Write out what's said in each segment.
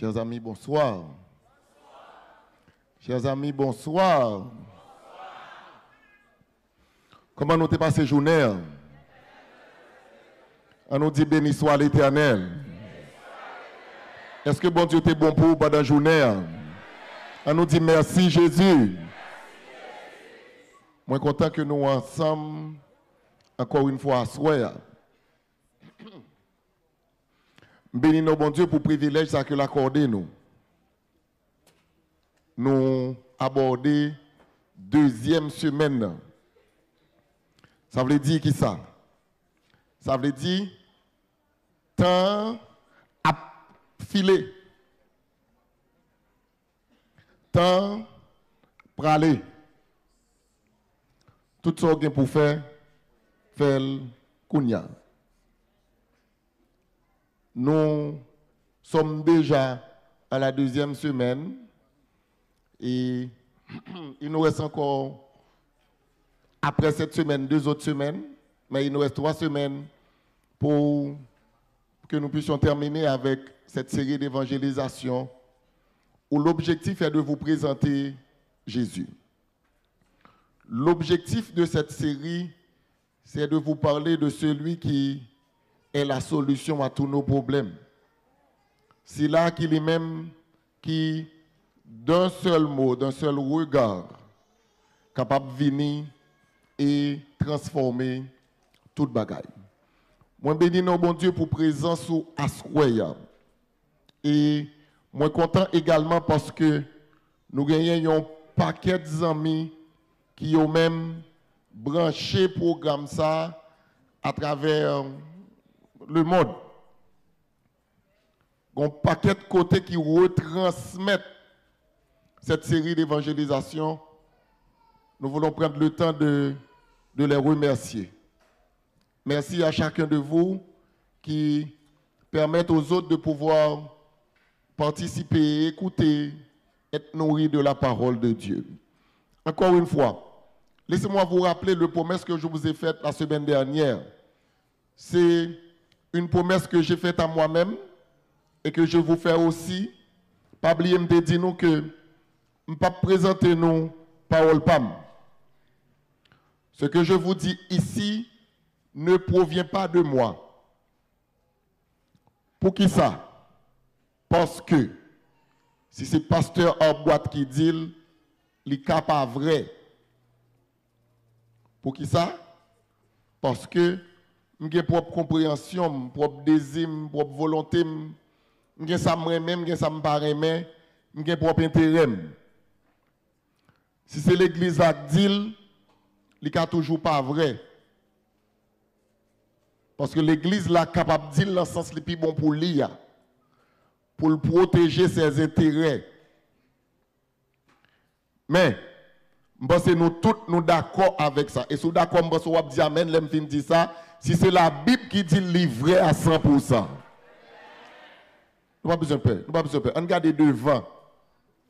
Chers amis, bonsoir. Chers amis, bonsoir. Comment nous t'es passé journée? On nous dit béni soit l'Éternel. Est-ce que bon Dieu t'est bon pour vous pendant la journée? On nous dit merci Jésus. Moi content que nous ensemble encore une fois à soir. Bénis nos bon Dieu pour le privilège ça que l'accordé nous. Nous aborder deuxième semaine. Ça veut dire qui ça? Ça veut dire temps à filer. Temps pour aller. Tout ce qu'on pour faire kounya. Nous sommes déjà à la deuxième semaine et il nous reste encore, après cette semaine, 2 autres semaines, mais il nous reste 3 semaines pour que nous puissions terminer avec cette série d'évangélisation où l'objectif est de vous présenter Jésus. L'objectif de cette série, c'est de vous parler de celui qui est la solution à tous nos problèmes. C'est là qu'il est même qui, d'un seul mot, d'un seul regard, capable de venir et transformer toute bagaille. Moi bénis nos bon Dieu pour présence sous Asquaya. Et moi content également parce que nous gagnons un paquet d'amis qui ont même branché le programme ça à travers le monde. Un paquet de côtés qui retransmettent cette série d'évangélisation. Nous voulons prendre le temps de les remercier. Merci à chacun de vous qui permettent aux autres de pouvoir participer, écouter, être nourris de la parole de Dieu. Encore une fois, laissez-moi vous rappeler la promesse que je vous ai faite la semaine dernière. C'est une promesse que j'ai faite à moi-même et que je vous fais aussi. Pas oublier de dire nous que je ne vais pas présenter nos paroles PAM. Ce que je vous dis ici ne provient pas de moi. Pour qui ça? Parce que si c'est pasteur en boîte qui dit, il n'est pas vrai. Pour qui ça? Parce que j'ai une propre compréhension, une propre désir, une propre volonté, j'ai ça même, j'ai ça me paraît, j'ai un propre intérêt. Si c'est l'église qui dit, il n'est toujours pas vrai. Parce que l'église là capable de dire dans le sens le plus bon pour lui, pour protéger ses intérêts. Mais je pense que nous tous nous d'accord avec ça. Et si nous d'accord, je pense que vous dire amen, je fin dire ça. Si c'est la Bible qui dit livré à 100%. Nous n'avons pas besoin de peur. Nous n'avons pas besoin de peur. On regarde devant.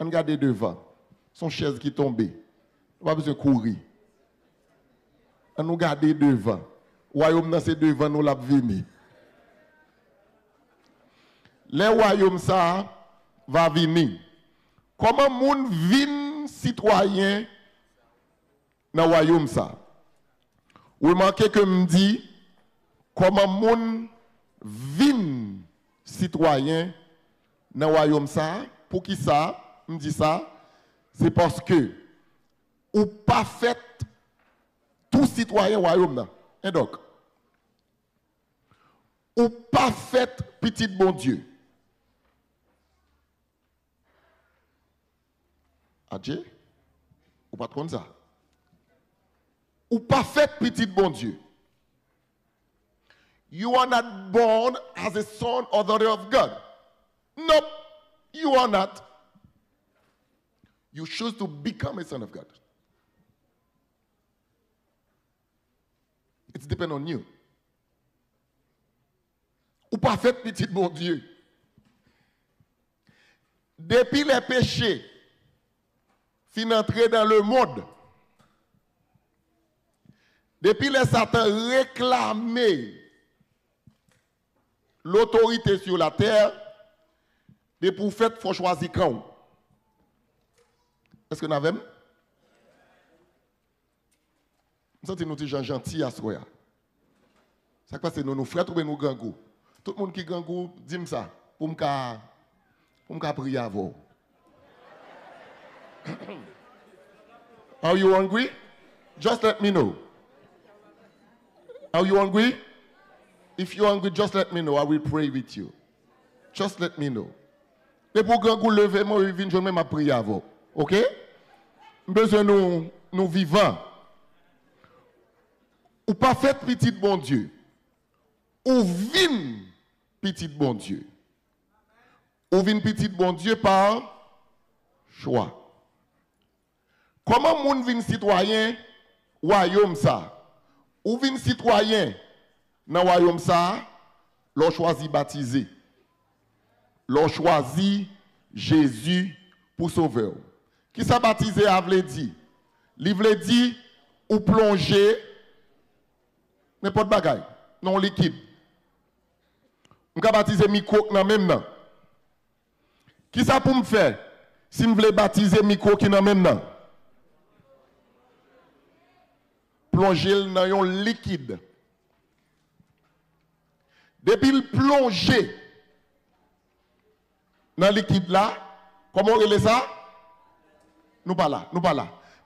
On regarde devant. Son chaise qui tombe. Nous n'avons pas besoin de courir. On nous regarde devant. Royaume dans ces devant nous l'a venir. Les royaumes ça va venir. Comment moun vin citoyen dans le royaume ça? Vous remarquez que me dit comment moun vin citoyen dans le royaume ça? Pour qui ça? Me dit ça? C'est parce que ou pas fait tout citoyen royaume là. Et donc, ou pas fait petit bon Dieu. Adieu? Ou pas comme ça? Ou pas fait petit bon Dieu. You are not born as a son or daughter of God. Nope, you are not. You choose to become a son of God. It depends on you. Ou pas fait petit bon Dieu. Depuis les péchés, fin entrer dans le monde. Depuis les Satan réclamé l'autorité sur la terre, Des pour fête, il faut choisir quand. Est-ce que nous avons? Nous sommes des gens gentils à ce moment. Ça passe, nous frères trouver nous gangou. Tout le monde qui gangou, dis-moi ça, pour me prier avant. Are you hungry? Just let me know. Are you hungry? If you're hungry, just let me know. I will pray with you. Just let me know. Et pour gangou lever, moi, je viens même à prier avant. OK? Besoin nous vivants. Ou pas fait petit bon Dieu. Ou vin petit bon Dieu. Ou vin petit bon Dieu par choix. Comment moun vin citoyen royaume ça? Ou vin citoyen dans royaume ça, l'on choisit baptisé. L'on choisit Jésus pour sauveur. Qui ça baptisé a vle dit? Li vle dit ou plonger n'importe bagaille, non liquide. On peut baptiser micro dans même nan. Qui ça pour me faire si me voulez baptiser micro qui dans même nan? Plonger dans un liquide. Depuis le plonger dans le liquide là, comment on relève ça? Nous pas là.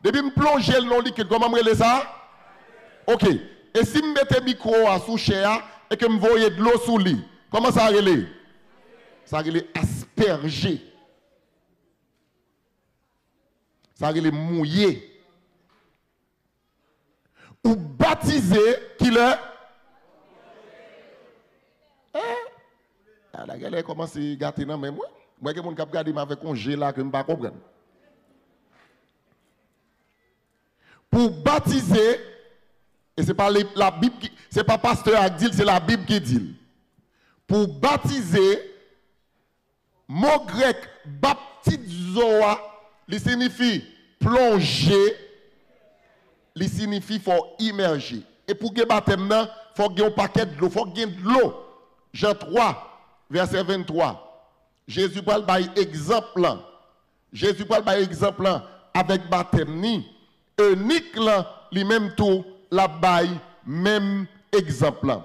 Depuis me plonger dans le liquide, comment on relève ça? OK. Et si je mette le micro à sous chair et que je voyais de l'eau sous lui, comment ça relève? Ça relève asperger. Ça relève mouiller. Ou baptiser qui le la gueule commence à gâter dans même moi. Moi que mon cap garder avec congé là que me pas comprendre. Pour baptiser et c'est pas la Bible qui c'est pas pasteur qui dit, c'est la Bible qui dit. Pour baptiser mot grec baptizoa, il signifie plonger, il signifie faut immerger. Et pour que baptême là, faut qu'il y ait un paquet de l'eau, faut qu'il y ait de l'eau. Jean 3 verset 23. Jésus parle par exemple. Jésus parle par exemple avec baptême ni unique là, lui-même tout la baille même exemple.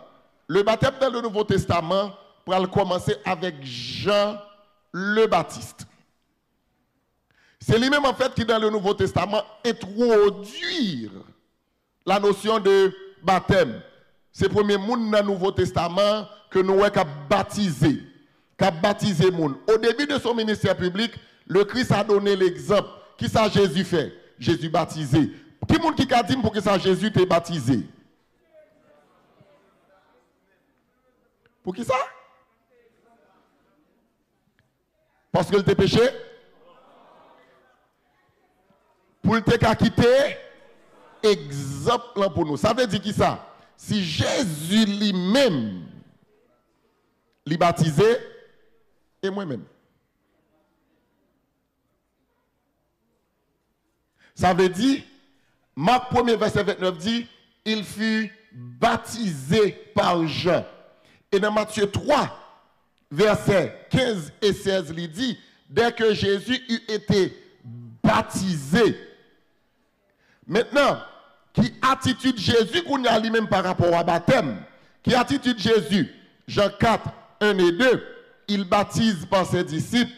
Le baptême dans le Nouveau Testament pour commencer avec Jean le Baptiste. C'est lui-même en fait qui dans le Nouveau Testament introduire la notion de baptême. C'est le premier monde dans le Nouveau Testament que nous avons baptisé. Moun. Au début de son ministère public, le Christ a donné l'exemple. Qui ça Jésus fait? Jésus baptisé. Qui monde qui a dit pour que ça Jésus t'ait baptisé? Pour qui ça? Parce qu'il t'a péché? Pour le t'a quitté? Exemple pour nous. Ça veut dire qui ça? Si Jésus lui-même l'y baptisé, et moi-même. Ça veut dire, Marc 1er verset 29 dit, il fut baptisé par Jean. Et dans Matthieu 3, verset 15 et 16, il dit, dès que Jésus eut été baptisé. Maintenant, qui attitude Jésus qu'on a lui-même par rapport au baptême? Qui attitude Jésus? Jean 4, 1 et 2, il baptise par ses disciples.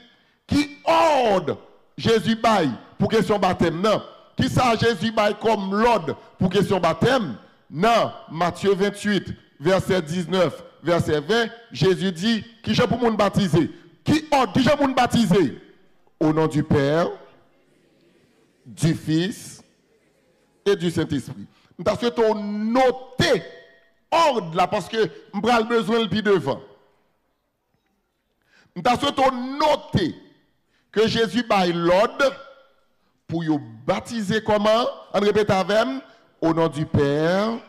Qui ordre Jésus baille pour question baptême? Non. Qui ça Jésus baille comme l'ordre pour question baptême? Non. Matthieu 28, verset 19, verset 20, Jésus dit, qui j'ai pour moun baptiser? Qui ordre? Qui j'ai pour moun baptiser? Au nom du Père, du Fils et du Saint-Esprit. Parce que tu as noté ordre là, parce que je prends besoin le plus devant. Parce que tu as noté que Jésus baille l'ordre pour vous baptiser comment? On répète avec moi, au nom du Père,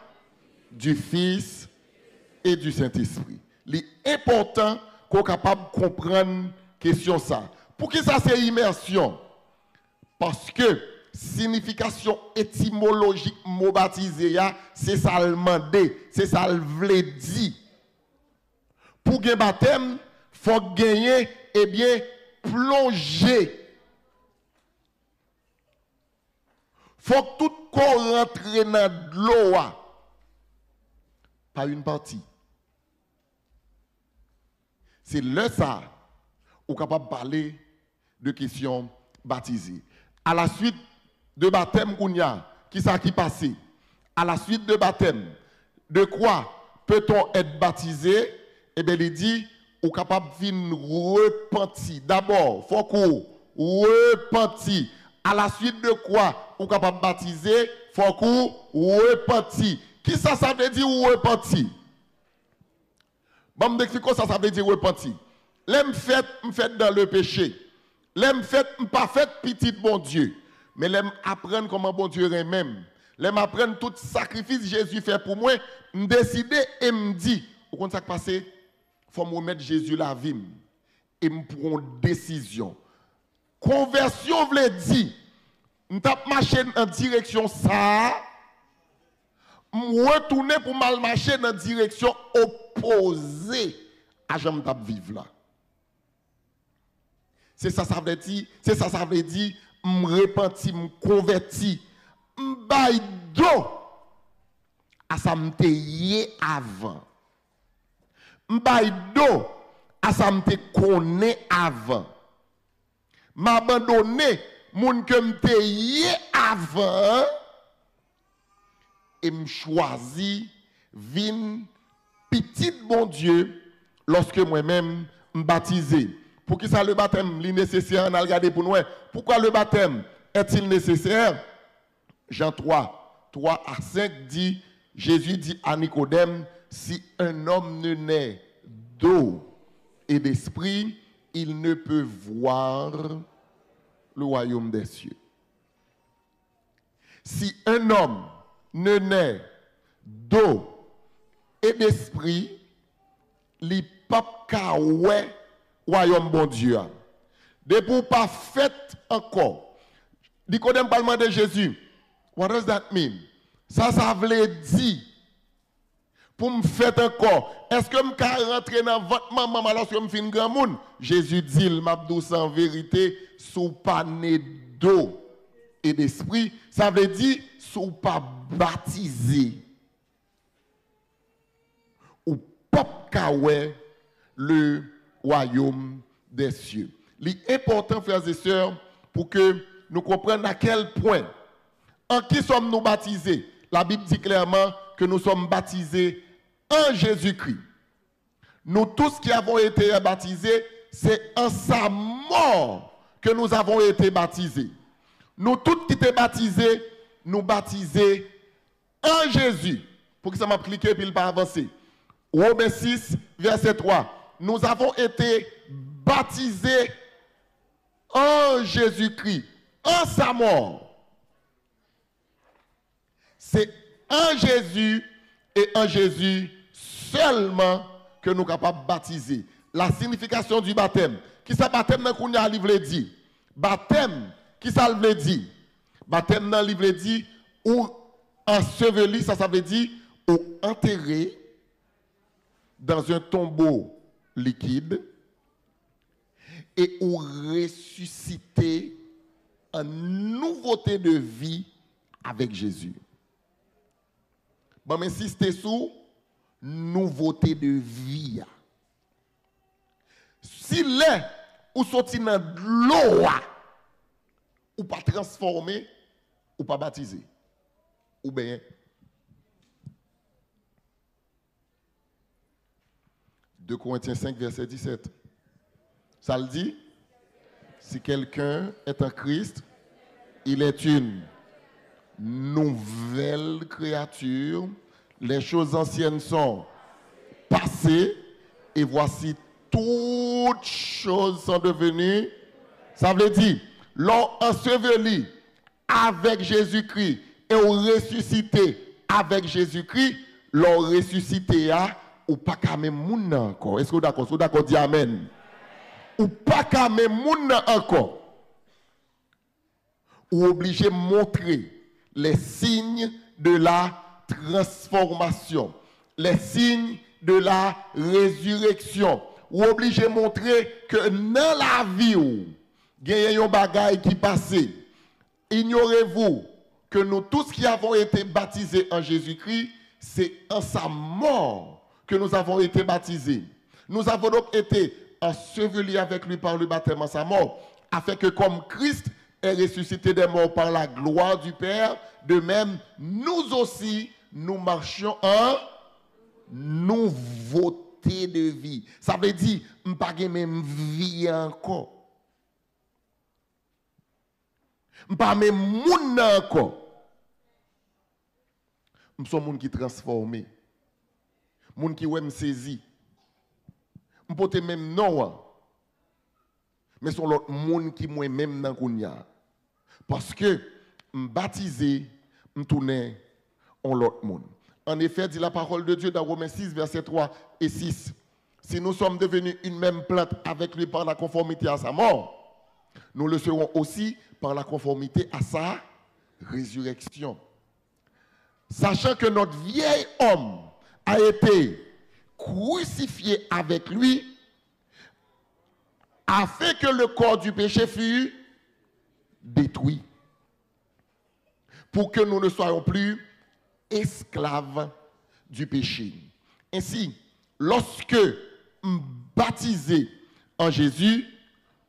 du Fils et du Saint-Esprit. Il est important qu'on soit capable de comprendre la question ça. Pour qui ça c'est immersion? Parce que signification étymologique mot baptisé, c'est ça le mandé, c'est ça le vle dit. Pour gagner baptême, il faut gagner eh bien, plongé. Faut que tout corps rentre dans l'eau, pas une partie. C'est là ça, on est capable de parler de questions baptisées. À la suite de baptême, qui ça qui passé? À la suite de baptême, de quoi peut-on être baptisé? Eh bien, il dit, on est capable de repentir. D'abord, il faut qu'on repentir. À la suite de quoi on est capable de baptiser? Il faut qu'on repentir. Qui ça veut dire repentir? Bon, je m'explique ça veut dire repentir. L'aime fait dans le péché. L'aime fait, pas fait petit bon Dieu. Mais l'aime apprendre comment bon Dieu est même. L'aime apprendre tout sacrifice Jésus fait pour moi. Me décider et me dit, au compte ça qui passe, il faut me remettre Jésus la vie. Et me prendre une décision. Conversion veut dire, je tape marcher en direction ça, me retourner pour mal marcher dans direction opposée à j'aime tape vivre là. C'est ça veut dire, me repentir, me convertir, me bail d'eau à ça me te avant. Me bail d'eau à ça me te connaît avant. M'abandonner moun que m'te avant et me choisi vin petit bon Dieu lorsque moi-même me baptisé. Pour qui ça le baptême est nécessaire? On a regardé pour nous. Pourquoi le baptême est-il nécessaire? Jean 3, 3 à 5 dit, Jésus dit à Nicodème, si un homme ne naît d'eau et d'esprit, il ne peut voir le royaume des cieux. Si un homme ne naît d'eau et d'esprit, il ne peut pas voir le royaume bon Dieu. Depuis pas fait encore. Nicodème parle de Jésus. What does that mean? Ça veut dire pour me faire encore. Est-ce que je peux rentrer dans votre maman alors que je suis un grand monde? Jésus dit, il m'a dit en vérité, sous pas né d'eau et d'esprit, ça veut dire sous pas baptisé. Ou pas kawé le royaume des cieux. L'important, frères et sœurs, pour que nous comprenions à quel point, en qui sommes-nous baptisés? La Bible dit clairement que nous sommes baptisés en Jésus-Christ. Nous tous qui avons été baptisés, c'est en sa mort que nous avons été baptisés. Nous tous qui étaient baptisés, nous baptisés en Jésus. Pour que ça m'applique et puis il pas avancer. Romains 6, verset 3. Nous avons été baptisés en Jésus-Christ, en sa mort. C'est en Jésus et en Jésus seulement que nous sommes capables de baptiser. La signification du baptême. Qui ça baptême dans le livre dit? Baptême, qui ça veut dire? Baptême dans le livre dit ou enseveli, ça veut dire ou enterré dans un tombeau liquide et ou ressuscité en nouveauté de vie avec Jésus. Bon, mais insister sur nouveauté de vie. Si là, ou sorti dans l'eau, ou pas transformé, ou pas baptisé, ou bien 2 Corinthiens 5, verset 17. Ça le dit, si quelqu'un est en Christ, il est une nouvelle créature. Les choses anciennes sont passées et voici toutes choses sont devenues. Ça veut dire, l'on enseveli avec Jésus-Christ et on ressuscité avec Jésus-Christ, l'on ressuscité à ou pas qu'à même moun encore. Est-ce que vous d'accord? Vous d'accord? Dis amen. Ou pas qu'à même moun encore. Ou obligé de montrer les signes de la transformation, les signes de la résurrection. ou obligé de montrer que dans la vie, il y a un bagage qui passe. Ignorez-vous que nous tous qui avons été baptisés en Jésus-Christ, c'est en sa mort que nous avons été baptisés. Nous avons donc été ensevelis avec lui par le baptême en sa mort, afin que comme Christ est ressuscité des morts par la gloire du Père, de même, nous aussi, nous marchions en nouveauté de vie. Ça veut dire, je ne pas même vie encore. Je ne pas même monde encore. Je suis un monde qui transformé. Monde qui me saisi. Je ne peux même non. Mais c'est l'autre monde qui moi même dans kounya. Parce que je baptisé, je tourne en l'autre monde. En effet, dit la parole de Dieu dans Romains 6, versets 3 et 6. Si nous sommes devenus une même plante avec lui par la conformité à sa mort, nous le serons aussi par la conformité à sa résurrection. Sachant que notre vieil homme a été crucifié avec lui, afin que le corps du péché fût détruit, pour que nous ne soyons plus esclaves du péché. Ainsi, lorsque baptisé en Jésus,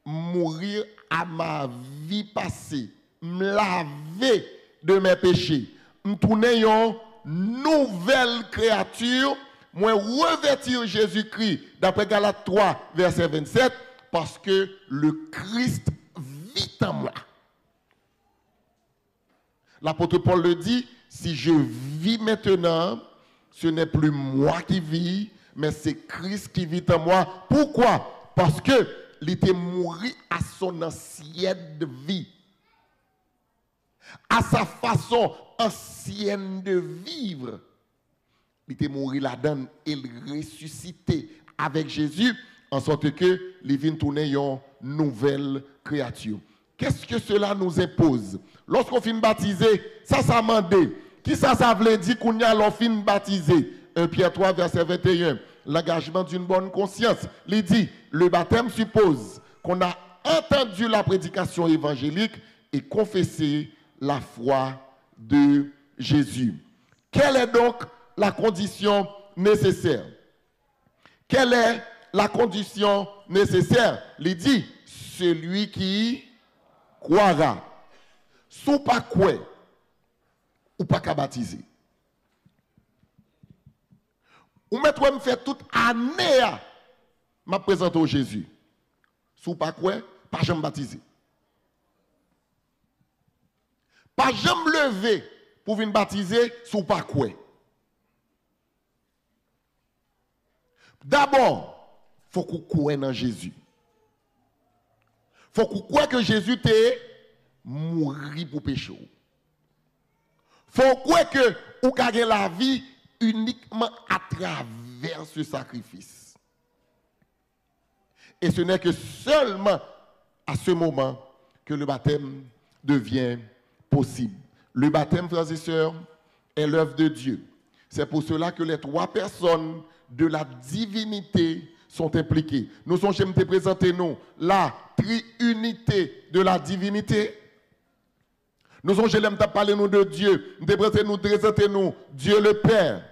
mourir à ma vie passée, me laver de mes péchés, me tourner en nouvelle créature, moi revêtir Jésus-Christ, d'après Galates 3, verset 27, parce que le Christ vit en moi. L'apôtre Paul le dit, si je vis maintenant, ce n'est plus moi qui vis, mais c'est Christ qui vit en moi. Pourquoi? Parce que il était mort à son ancienne vie, à sa façon ancienne de vivre. Il était mort là-dedans et il ressuscité avec Jésus, en sorte que il vient tourner une nouvelle créature. Qu'est-ce que cela nous impose? Lorsqu'on finit baptiser, ça mandé. Qui ça veut dire qu'on y a l'on finit baptiser? 1 Pierre 3, verset 21. L'engagement d'une bonne conscience. Il dit, le baptême suppose qu'on a entendu la prédication évangélique et confessé la foi de Jésus. Quelle est donc la condition nécessaire? Quelle est la condition nécessaire? Il dit, celui qui croira. Sous pas quoi, ou pas qu'à baptiser. Ou mettre me fait toute année m'a présenté au Jésus. Sous pas quoi, pas jamais baptiser. Pas jamais lever pour venir baptiser sous pas quoi. D'abord, il faut qu'on croie dans Jésus. Il faut qu'on croie que Jésus t'est mort pour péché. Il faut croire que vous gagnez la vie uniquement à travers ce sacrifice. Et ce n'est que seulement à ce moment que le baptême devient possible. Le baptême, frères et sœurs, est l'œuvre de Dieu. C'est pour cela que les trois personnes de la divinité sont impliquées. Nous sommes, je me présenter nous, la triunité de la divinité. Nous sommes, je l'aime parler nous de Dieu. Nous présenter nous Dieu le Père,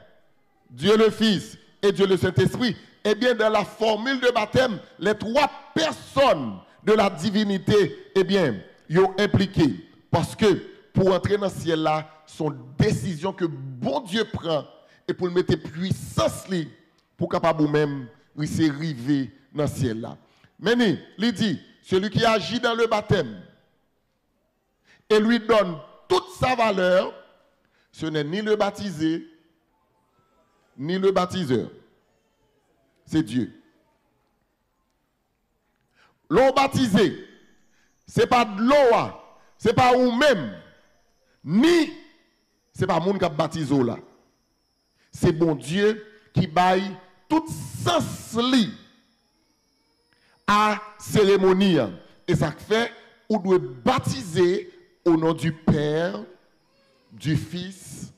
Dieu le Fils et Dieu le Saint-Esprit. Eh bien, dans la formule de baptême, les trois personnes de la divinité, eh bien, ils sont impliquées. Parce que pour entrer dans ce ciel-là, sont décisions que bon Dieu prend et pour le mettre puissance pour capable même arriver dans ce ciel-là. Mais il dit, celui qui agit dans le baptême et lui donne toute sa valeur, ce n'est ni le baptisé, ni le baptiseur. C'est Dieu. L'eau baptisée, ce n'est pas de l'eau, ce n'est pas vous-même, ni ce n'est pas le monde qui a baptisé là. C'est bon Dieu qui baille tout sens li à cérémonie. Et ça fait, on doit baptiser au nom du Père, du Fils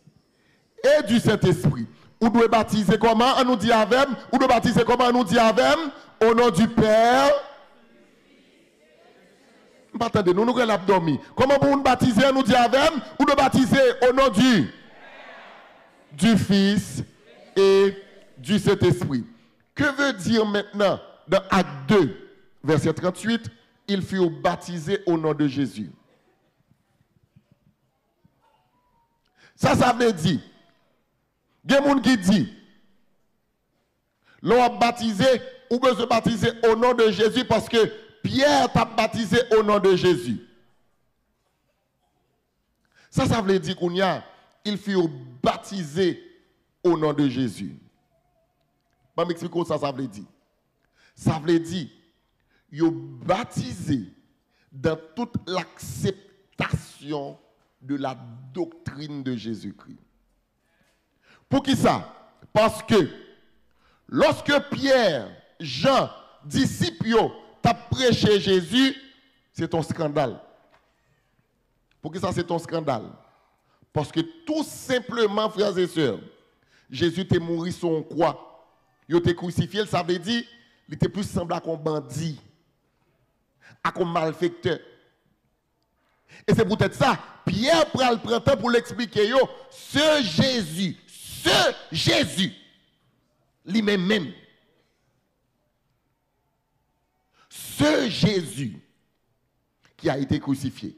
et du Saint-Esprit. Ou doit baptiser comment? On nous dit avec. Ou doit baptiser comment? On nous dit avec. Au nom du Père. Attendez, nous avons l'abdomen. Comment pour nous baptiser? On nous dit avec. Ou doit baptiser au nom du Fils et du Saint-Esprit. Que veut dire maintenant dans Acte 2, verset 38, ils furent baptisés au nom de Jésus. Ça veut dire, il y a des gens qui disent, l'on a baptisé, ou peut se baptiser au nom de Jésus parce que Pierre t'a baptisé au nom de Jésus. Ça veut dire qu'on y a, ils furent baptisés au nom de Jésus. Je vais m'expliquer ça veut dire. Ça veut dire, ils sont baptisés dans toute l'acceptation de la doctrine de Jésus-Christ. Pour qui ça? Parce que lorsque Pierre, Jean, disciples, t'as prêché Jésus, c'est ton scandale. Pour qui ça c'est ton scandale? Parce que tout simplement, frères et sœurs, Jésus était mort sur une croix. Il était crucifié, ça veut dire il était plus semblable à un bandit, à un malfaiteur. Et c'est peut-être ça, Pierre prend le temps pour l'expliquer. Ce Jésus, lui-même, ce Jésus qui a été crucifié,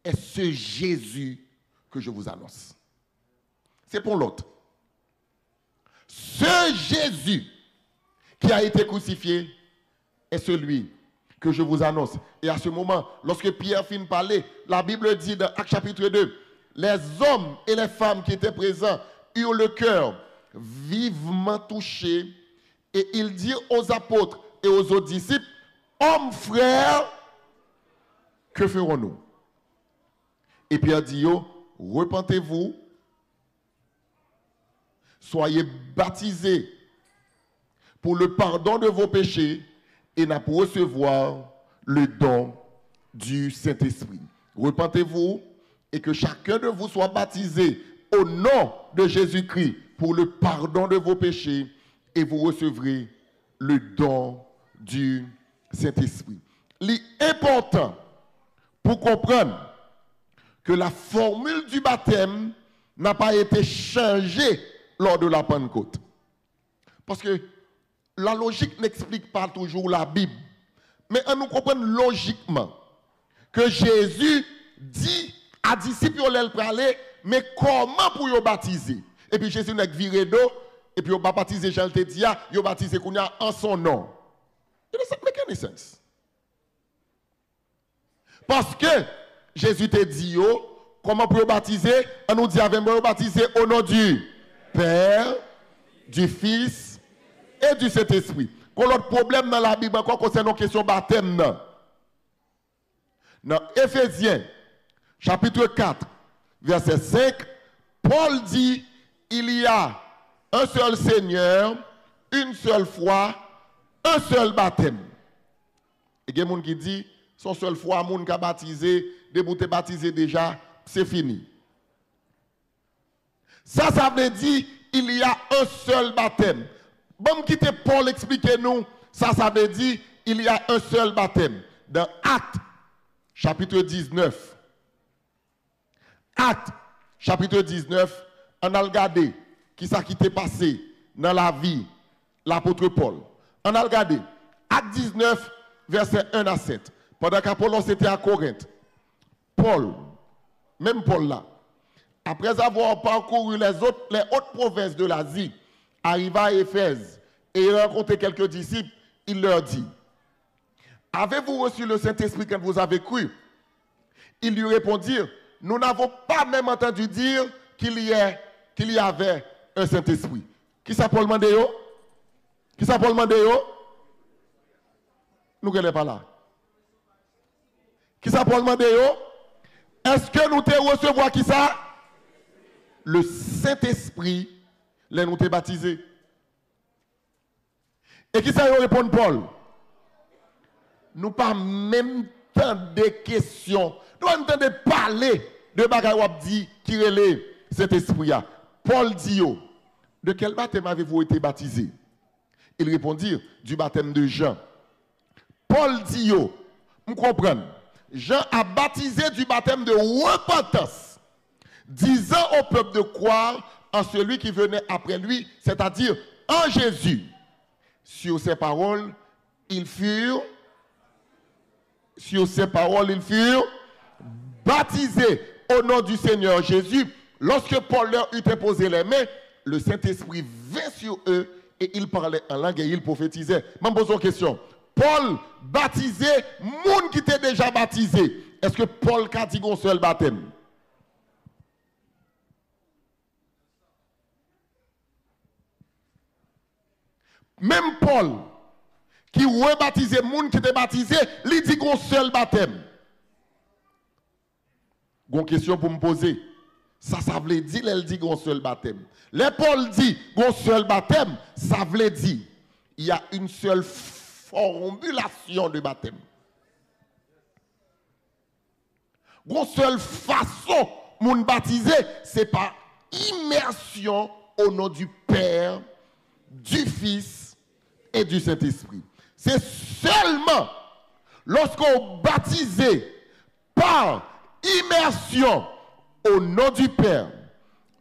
est ce Jésus que je vous annonce. C'est pour l'autre. Ce Jésus qui a été crucifié est celui que je vous annonce. Et à ce moment, lorsque Pierre finit de parler, la Bible dit dans Actes chapitre 2, les hommes et les femmes qui étaient présents eurent le cœur vivement touché et ils dirent aux apôtres et aux autres disciples, hommes frères, que ferons-nous? Et Pierre dit, repentez-vous, soyez baptisés pour le pardon de vos péchés et n'a pour recevoir le don du Saint-Esprit. Repentez-vous et que chacun de vous soit baptisé au nom de Jésus-Christ pour le pardon de vos péchés et vous recevrez le don du Saint-Esprit. L'important pour comprendre que la formule du baptême n'a pas été changée lors de la Pentecôte. Parce que la logique n'explique pas toujours la Bible. Mais on nous comprend logiquement que Jésus dit à disciples pour aller, mais comment pour y baptiser? Et puis Jésus n'a viré d'eau, et puis il va baptiser Jean te dit, il va baptiser en son nom. It doesn't make any sense. Parce que Jésus te dit, comment pour baptiser? On nous dit, avec baptiser au nom du Père, du Fils et du Saint-Esprit. Quand l'autre problème dans la Bible encore concernant la question baptême. Dans Éphésiens, chapitre 4, verset 5, Paul dit, il y a un seul Seigneur, une seule foi, un seul baptême. Et il y a des gens qui disent, son seule foi, moun qui a baptisé, débouté baptisé déjà, c'est fini. Ça veut dire, il y a un seul baptême. Bon, quitter Paul expliquer nous, ça veut dire, il y a un seul baptême. Dans Actes, chapitre 19. Actes, chapitre 19, on a regardé qui ça qui était passé dans la vie, l'apôtre Paul. On a regardé, Actes 19, verset 1 à 7. Pendant qu'Apollos était à Corinthe, Paul, même Paul là, après avoir parcouru les autres provinces de l'Asie, arriva à Éphèse et il rencontrait quelques disciples, il leur dit, avez-vous reçu le Saint-Esprit quand vous avez cru? Ils lui répondirent, nous n'avons pas même entendu dire qu'il y avait un Saint-Esprit. Qui ça Paul mandé yo? Qui ça Paul mandé yo? Nous ne sommes pas là. Qui ça Paul mandé yo? Est-ce que nous te recevoir qui ça? Le Saint-Esprit, les nous te baptisé. Et qui ça répond Paul? Nous pas même temps de questions. Nous entendons parler de bagaille qui dit qui relève cet esprit. Paul dit yo, de quel baptême avez-vous été baptisé? Ils répondirent, du baptême de Jean. Paul dit, yo, vous comprenez, Jean a baptisé du baptême de repentance, disant au peuple de croire en celui qui venait après lui, c'est-à-dire en Jésus. Sur ces paroles, ils furent baptisés au nom du Seigneur Jésus. Lorsque Paul leur eut imposé les mains, le Saint-Esprit vint sur eux et ils parlaient en langue et ils prophétisaient. Je me pose une question. Paul baptisait, monde qui était déjà baptisé. Est-ce que Paul a dit qu'on seul baptême? Même Paul, qui rebaptisait monde qui était baptisé, il dit qu'on seul baptême. Une question pour me poser. Ça veut dire, elle dit qu'on seul baptême. Les Paul dit qu'on seul baptême, ça veut dire, il y a une seule formulation de baptême. Une seule façon de baptiser, c'est par immersion au nom du Père, du Fils et du Saint-Esprit. C'est seulement lorsqu'on baptise par immersion au nom du Père,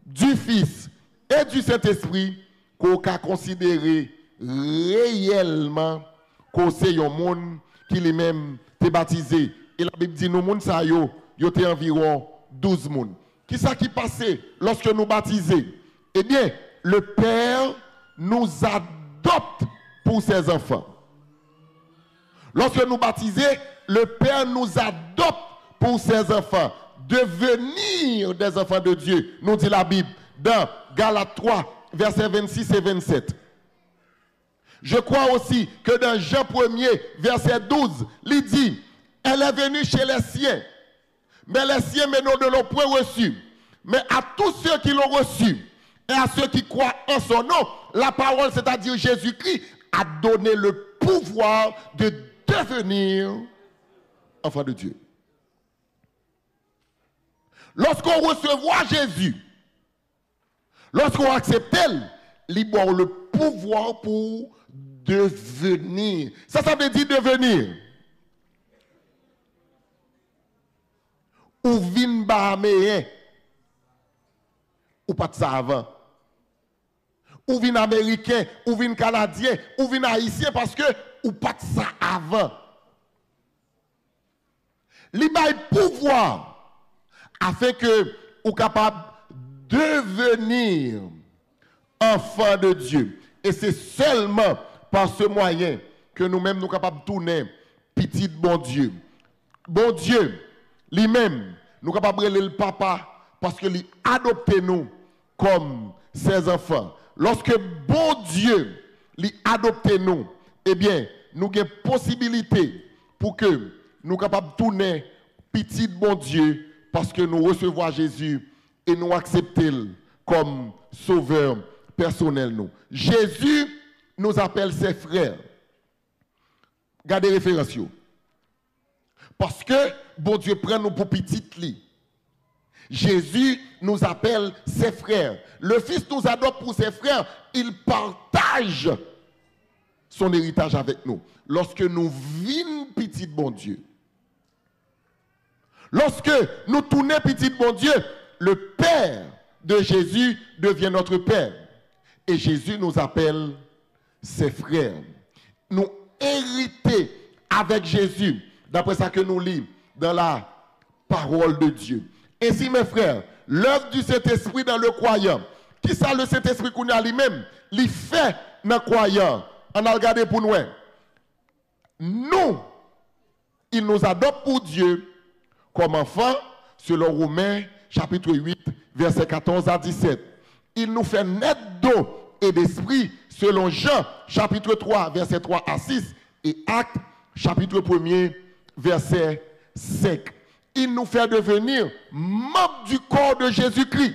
du Fils et du Saint-Esprit qu'on a considéré réellement qu'on c'est un monde qui lui-même est baptisé. Et la Bible dit, nous, monde ça yo était environ 12 monde. Qui ça qui passait lorsque nous baptisons? Eh bien, le Père nous adopte pour ses enfants. Lorsque nous baptisons, le Père nous adopte pour ses enfants. Devenir des enfants de Dieu, nous dit la Bible dans Galates 3, versets 26 et 27. Je crois aussi que dans Jean 1er, verset 12, il dit, elle est venue chez les siens, mais les siens ne l'ont point reçu. Mais à tous ceux qui l'ont reçu et à ceux qui croient en son nom, la parole, c'est-à-dire Jésus-Christ, a donné le pouvoir de devenir enfant de Dieu. Lorsqu'on recevra Jésus, lorsqu'on accepte il a le pouvoir pour devenir. Ça veut dire devenir. Ou vin bahaméen, ou pas de ça avant. Ou vin américain, ou vin canadien, ou vin haïtien parce que ou pas de ça avant. Il a le pouvoir afin que vous capable de devenir enfant de Dieu. Et c'est seulement par ce moyen que nous-mêmes nous capables de tourner petit bon Dieu. Bon Dieu, lui-même, nous capables de le papa parce qu'il a adopté nous comme ses enfants. Lorsque bon Dieu a adopté nous, eh bien, nous avons possibilité pour que nous capables de tourner petit bon Dieu parce que nous recevons Jésus et nous acceptons comme sauveur personnel. Nous. Jésus nous appelle ses frères. Gardez référence. Parce que bon Dieu prend nous pour petites li. Jésus nous appelle ses frères. Le Fils nous adopte pour ses frères. Il partage son héritage avec nous. Lorsque nous vîmes petit bon Dieu. Lorsque nous tournons petit bon Dieu, le Père de Jésus devient notre Père. Et Jésus nous appelle ses frères. Nous héritons avec Jésus, d'après ça que nous lisons dans la parole de Dieu. Ainsi, mes frères, l'œuvre du Saint-Esprit dans le croyant, qui ça le Saint-Esprit qu'on a lui-même, il fait dans le croyant. On a regardé pour nous. Nous, il nous adopte pour Dieu comme enfants, selon Romains, chapitre 8, versets 14 à 17. Il nous fait naître d'eau et d'esprit, selon Jean, chapitre 3, versets 3 à 6, et Actes, chapitre 1er, verset 5. Il nous fait devenir membres du corps de Jésus-Christ.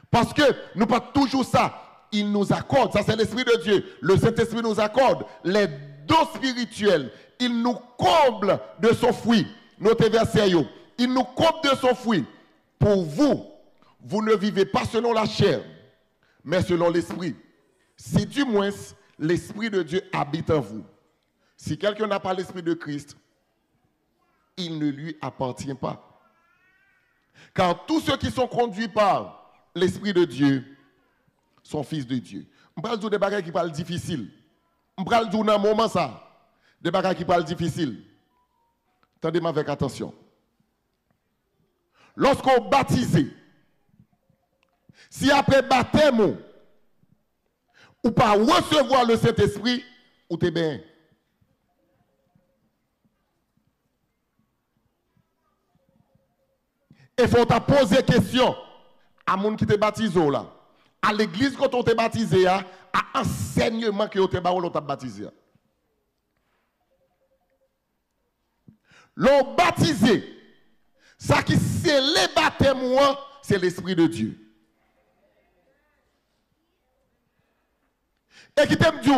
Parce que nous pas toujours ça. Il nous accorde, ça c'est l'Esprit de Dieu. Le Saint-Esprit nous accorde les dons spirituels. Il nous comble de son fruit. Notez verset. Il nous comble de son fruit. Pour vous, vous ne vivez pas selon la chair, mais selon l'Esprit. Si du moins l'Esprit de Dieu habite en vous. Si quelqu'un n'a pas l'Esprit de Christ, il ne lui appartient pas. Car tous ceux qui sont conduits par l'Esprit de Dieu sont fils de Dieu. Je vais dire des bagages qui parlent difficile. Je vais dire dans un moment ça, des bagages qui parlent difficile. Tendez-moi avec attention. Lorsqu'on baptisé, si après baptême, ou pas recevoir le Saint-Esprit, ou t'es bien. Il faut te poser question à moun qui te baptisé là. À l'église quand on te baptisé à enseignement que on te baptisé. L'on baptisé, ça qui c'est le baptême, c'est l'Esprit de Dieu. Et qui t'aime Dieu,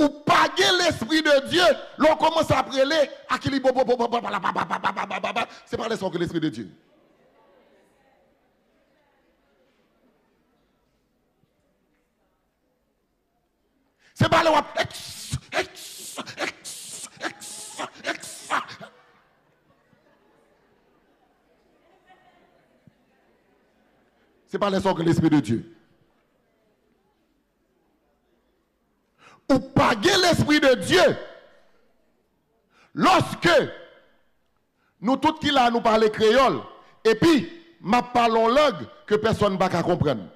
ou pas l'Esprit de Dieu, l'on commence à prêler, à qui c'est pas l'esprit que l'Esprit de Dieu. C'est pas le c'est pas l'esprit que l'Esprit de Dieu. Ou pas l'Esprit de Dieu. Lorsque nous tous qui là nous parlons créole, et puis ma parlons langue que personne ne va comprendre.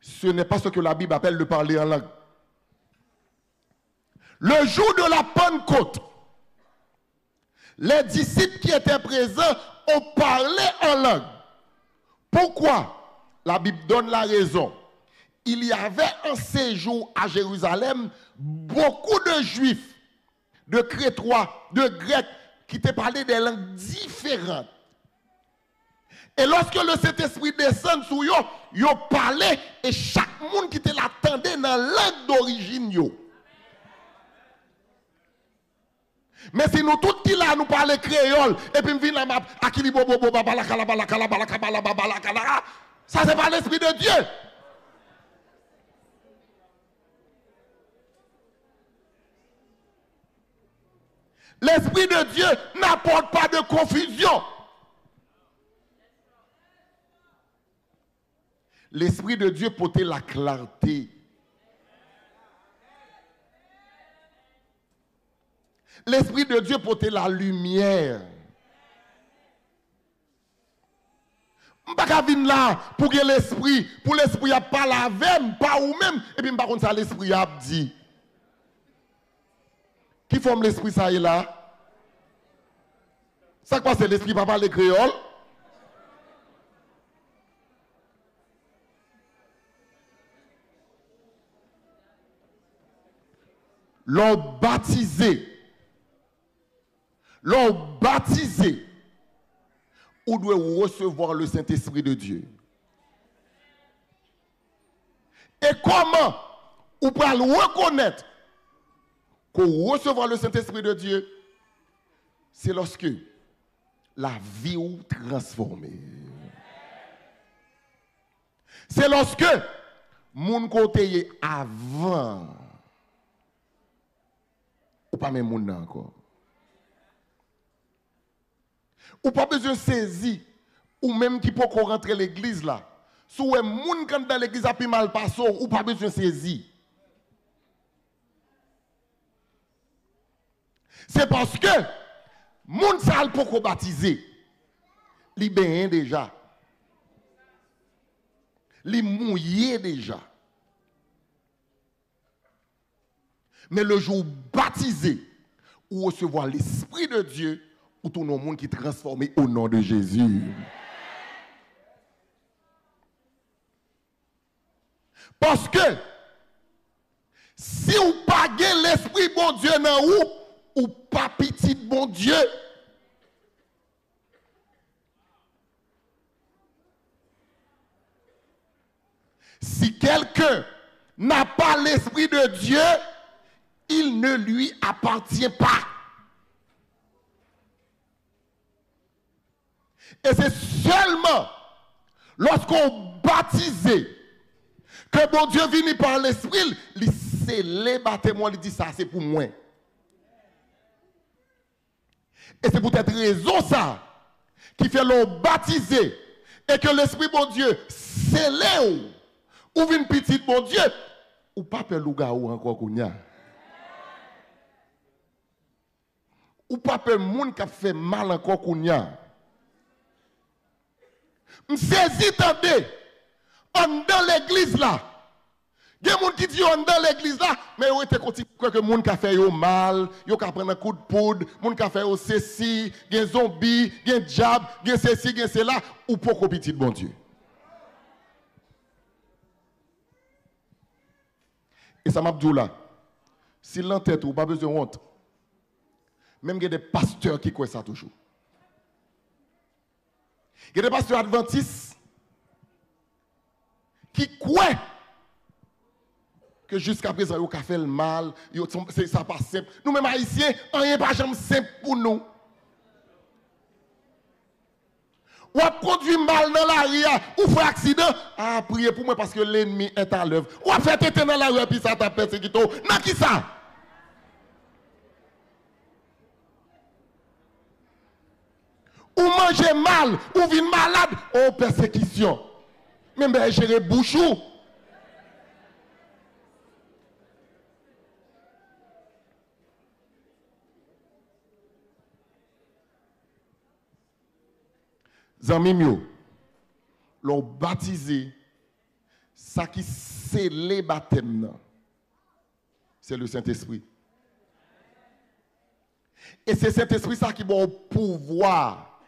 Ce n'est pas ce que la Bible appelle le parler en langue. Le jour de la Pentecôte, les disciples qui étaient présents ont parlé en langue. Pourquoi? La Bible donne la raison. Il y avait un séjour à Jérusalem, beaucoup de Juifs, de Crétois, de Grecs, qui te parlaient des langues différentes. Et lorsque le Saint-Esprit descend sur eux, ils parlaient et chaque monde qui te l'attendait dans la langue d'origine. Mais si nous tous qui là nous parlons créole et puis nous venons à ça c'est pas l'Esprit de Dieu. L'Esprit de Dieu n'apporte pas de confusion. L'Esprit de Dieu porte la clarté. L'Esprit de Dieu porte la lumière. Je ne peux pas venir là pour que l'Esprit, pour l'Esprit a pas la veine, pas ou même, et puis par contre ça l'Esprit a dit. Qui forme l'Esprit ça est là? Ça quoi c'est l'Esprit pas parler créole? L'on baptisé, ou doit recevoir le Saint-Esprit de Dieu. Et comment ou peut reconnaître qu'on recevoir le Saint-Esprit de Dieu? C'est lorsque la vie est transformée. C'est lorsque mon côté avant ou pas même moun encore. Ou pas besoin de saisir, ou même qui peut rentrer l'église là. Si vous moun quand dans l'église a pi mal passé, ou pas besoin de saisir. C'est parce que moun sal pour baptiser. Li ben déjà. Li mouillé déjà. Mais le jour baptisé, ou recevoir l'Esprit de Dieu, ou tout le monde qui est transformé au nom de Jésus. Parce que, si vous pas l'Esprit bon Dieu dans vous, ou pas petit bon Dieu, si quelqu'un n'a pas l'Esprit de Dieu, il ne lui appartient pas. Et c'est seulement lorsqu'on baptise que bon Dieu vient par l'Esprit, il scelle baptême, il dit ça c'est pour moi. Et c'est pour cette raison ça qui fait l'on baptiser et que l'Esprit bon Dieu scelle ou une petite bon Dieu ou pas peur louga ou encore kounya. Ou pas peur moun qui fait mal encore kounya. M'saisi tendez en dans l'église là. Il y a des gens qui disent dans l'église là, mais vous êtes content que les gens qui fait mal, ils ont prendre un coup de poudre, les gens qui fait ceci, des zombies, des diables, des ceci, des cela, ou pas qu'on petit bon Dieu. Et ça m'a dit là, si l'entête ou pas besoin de honte, même il y a des pasteurs qui croient ça toujours. Il y a des pasteurs adventistes qui croient que jusqu'à présent, ils ont fait le mal, ça pas simple. Nous-mêmes haïtiens, rien pas jamais simple pour nous. Ou a conduit mal dans la rue, ou fait accident, ah, priez pour moi parce que l'ennemi est à l'œuvre. Ou a fait tête dans la rue, puis ça t'a persécuté. Non, qui ça? Ou manger mal, ou vin malade, oh, persécution. Même ben, gérer bouchou. Zanmi mio, l'ont baptisé, ça qui scellé baptême, c'est le Saint-Esprit. Et c'est Saint-Esprit ça qui a pouvoir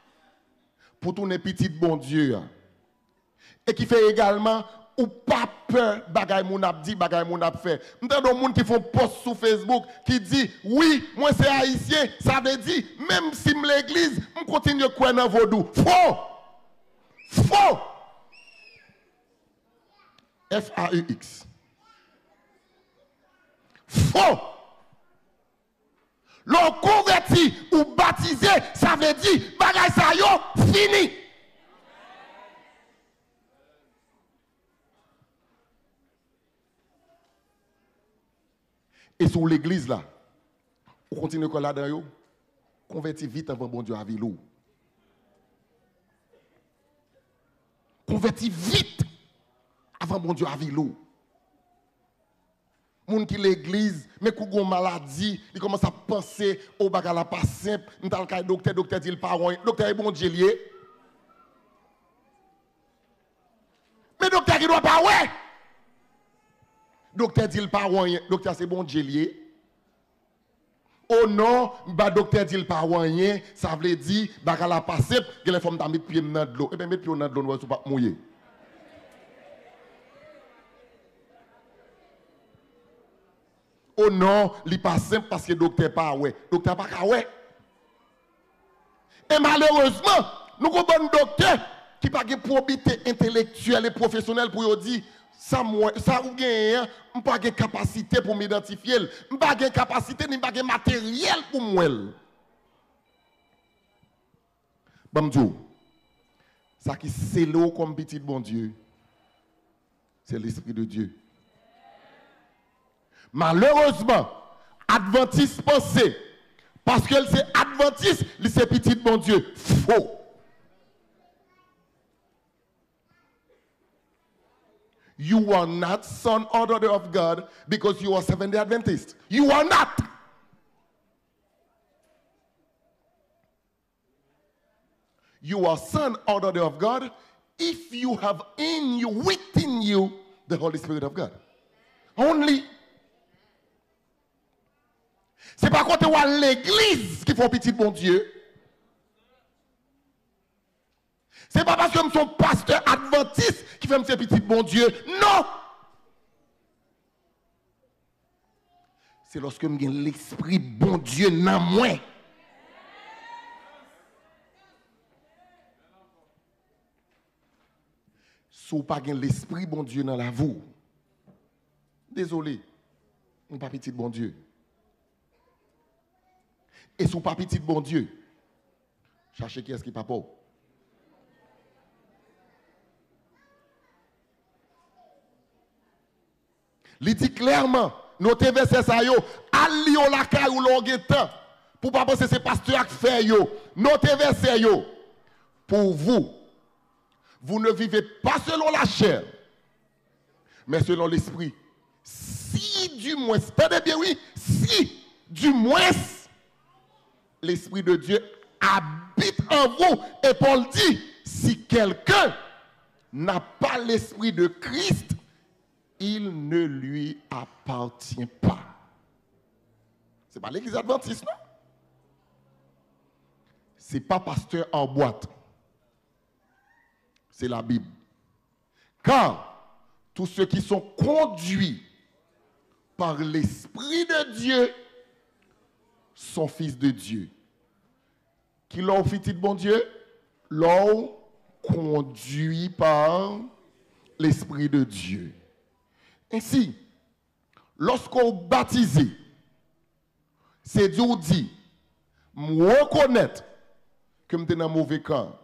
pour tourner petit bon Dieu. Et qui fait également ou pas peur bagay moun ap di, bagay moun ap fait. M'entend monde qui font post sur Facebook qui dit oui, moi c'est haïtien, ça veut dire même si l'église, on continue croire dans vaudou. Faux. Faux. F-A-U-X. Faux. L'on converti ou baptisé, ça veut dire bagay sa yo fini. Et sur l'église là, on continue comme là-dedans, converti vite avant bon Dieu à vilou. Converti vite avant bon Dieu à vilou. Moun qui l'église, mais qui a une maladie, il commence à penser au bagala pas simple, m'tal kay docteur dit le pas docteur est bon Dieu lié. Mais docteur qui doit pas ouais. Docteur dit le pas rien, docteur c'est bon Dieu lié. Oh non, bah docteur dit le pas rien, ça veut dire bagala pas simple, que les femmes t'a mettre pied dans de l'eau. Et bien mettre pied dans de l'eau, nous pas mouiller. Oh non, il pas simple parce que le docteur pas ouais. Docteur pas ouais. Et malheureusement, nous avons un docteur qui n'a pas de probité intellectuelle et professionnelle pour dire ça ou gagne, on pas de capacité pour m'identifier, on pas de capacité ni pas de matériel pour moi. Bamdou, ça qui c'est l'eau comme petit bon Dieu, c'est l'Esprit de Dieu. Malheureusement, Adventiste pensait, parce que c'est Adventiste, c'est petit bon Dieu. Faux. You are not son or daughter of God because you are Seventh-day Adventist. You are not. You are son or daughter of God if you have in you, within you, the Holy Spirit of God. Only. C'est pas quand tu vois l'église qui font petit bon Dieu. C'est pas parce que je suis pasteur adventiste qui fait un petit bon Dieu. Non. C'est lorsque j'ai l'esprit bon Dieu dans moi. Si vous n'avez pas l'esprit bon Dieu dans la vous, désolé, on pas petit bon Dieu. Et si vous pas petit bon Dieu, cherchez qui est-ce qui n'est pas pauvre. Il dit clairement, notez verset ça yo, ali yo la caille ou longue temps. Pour pas penser c'est pasteur qui fait yo. Notez verset yo. Pour vous, vous ne vivez pas selon la chair, mais selon l'esprit. Si du moins, tenez bien oui, si du moins l'esprit de Dieu habite en vous. Et Paul dit, si quelqu'un n'a pas l'esprit de Christ, il ne lui appartient pas. Ce n'est pas l'église adventiste, non? Ce n'est pas pasteur en boîte. C'est la Bible. Car tous ceux qui sont conduits par l'Esprit de Dieu sont fils de Dieu. Qui l'ont fait, bon Dieu? L'ont conduit par l'Esprit de Dieu. Ainsi, lorsqu'on baptisé, c'est Dieu dit, me reconnaître que je suis dans un mauvais camp.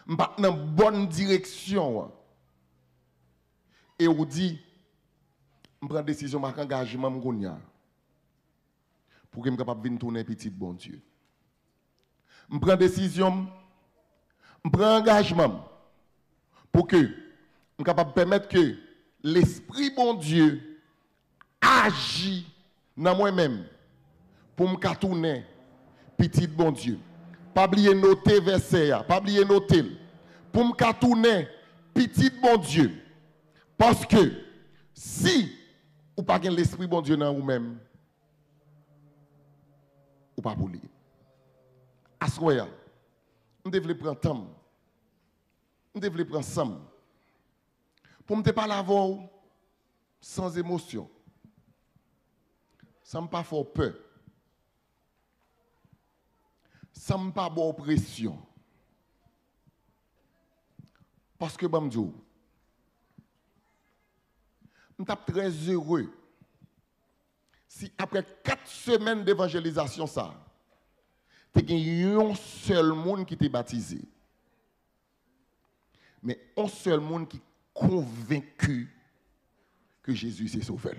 Je suis dans une bonne direction. Et on dit, je prends une décision, je m'engage pour que je sois capable de tourner petit bon Dieu. Je prends une décision, je prends un engagement pour que je sois capable de permettre que l'Esprit bon Dieu agit dans moi-même pour me tourner petit bon Dieu. Pas oublier noter verset, pas oublier noter. Pour me tourner petit bon Dieu. Parce que si ou pas l'Esprit bon Dieu dans vous-même, ou pas pour lui. Assoya, on devrait prendre temps. On devrait prendre ensemble. Pour me parler avant sans émotion. Sans pas faire peur. Sans pas avoir pression. Parce que je suis très heureux si après 4 semaines d'évangélisation, ça, il y a un seul monde qui t'est baptisé. Mais un seul monde qui est convaincu que Jésus s'est sauvé.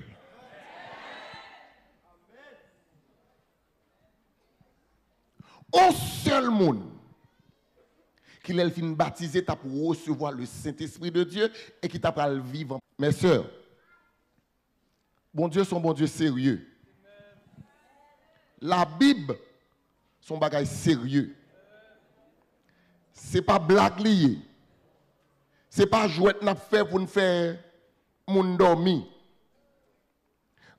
Un seul monde qui l'a fin baptisé pour recevoir le Saint-Esprit de Dieu et qui t'a pour le vivre. Mes sœurs, bon Dieu, son bon Dieu sérieux. La Bible, son bagage sérieux. Ce n'est pas blague lié. Ce n'est pas jouet n'a fait pour nous faire mon dormi.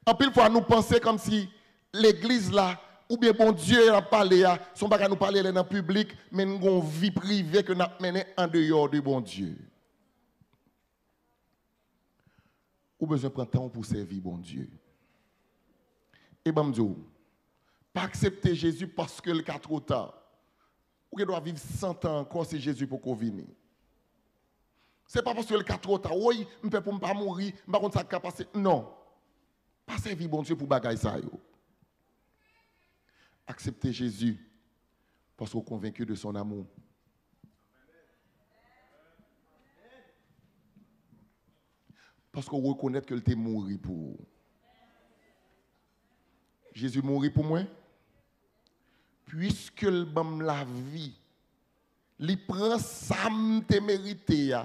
En pile fois, nous pensons comme si l'église là, ou bien bon Dieu a parlé, son bagage nous parler dans le public, mais nous avons une vie privée que nous avons menée en dehors de bon Dieu. Ou besoin de prendre temps pour servir bon Dieu. Et ben Dieu, pas accepter Jésus parce que le cas trop tard. Ou qu'il doit vivre 100 ans encore si Jésus pour qu'on vienne. Ce n'est pas parce que le cas trop tard. Oui, je ne peux pas mourir, je ne peux pas passer. Non. Pas servir bon Dieu pour bagaille ça. Accepter Jésus parce qu'on est convaincu de son amour. Parce qu'on reconnaît qu'il était mort pour vous. Jésus mourit pour moi. Puisque le bam la vie, il prend ça me mérité